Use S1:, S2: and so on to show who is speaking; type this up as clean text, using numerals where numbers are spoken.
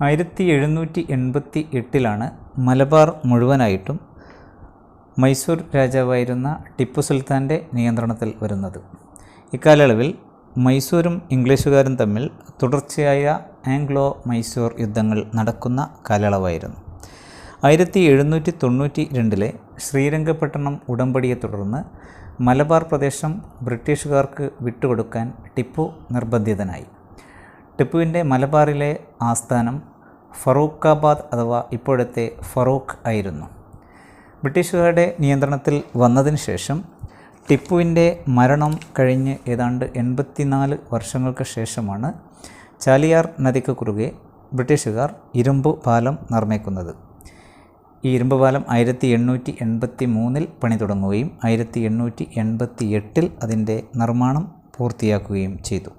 S1: 1788 മലബാർ മുഴുവനായിട്ടും മൈസൂർ രാജാവായിരുന്ന ടിപ്പു സുൽത്താൻ്റെ നിയന്ത്രണത്തിൽ വരുന്നത്. ഇക്കാലയളവിൽ മൈസൂരും ഇംഗ്ലീഷുകാരും തമ്മിൽ തുടർച്ചയായ ആംഗ്ലോ മൈസൂർ യുദ്ധങ്ങൾ നടക്കുന്ന കാലയളവായിരുന്നു. 1792 ശ്രീരംഗപട്ടണം ഉടമ്പടിയെ തുടർന്ന് മലബാർ പ്രദേശം ബ്രിട്ടീഷുകാർക്ക് വിട്ടുകൊടുക്കാൻ ടിപ്പു നിർബന്ധിതനായി. ടിപ്പുവിൻ്റെ മലബാറിലെ ആസ്ഥാനം ഫറൂഖാബാദ് അഥവാ ഇപ്പോഴത്തെ ഫറൂഖ് ആയിരുന്നു. ബ്രിട്ടീഷുകാരുടെ നിയന്ത്രണത്തിൽ വന്നതിന് ശേഷം ടിപ്പുവിൻ്റെ മരണം കഴിഞ്ഞ് ഏതാണ്ട് 84 വർഷങ്ങൾക്ക് ശേഷമാണ് ചാലിയാർ നദിക്ക് കുറുകെ ബ്രിട്ടീഷുകാർ ഇരുമ്പ് പാലം നിർമ്മിക്കുന്നത്. ഈ ഇരുമ്പ് പാലം 1883 പണി തുടങ്ങുകയും 1888 അതിൻ്റെ നിർമ്മാണം പൂർത്തിയാക്കുകയും ചെയ്തു.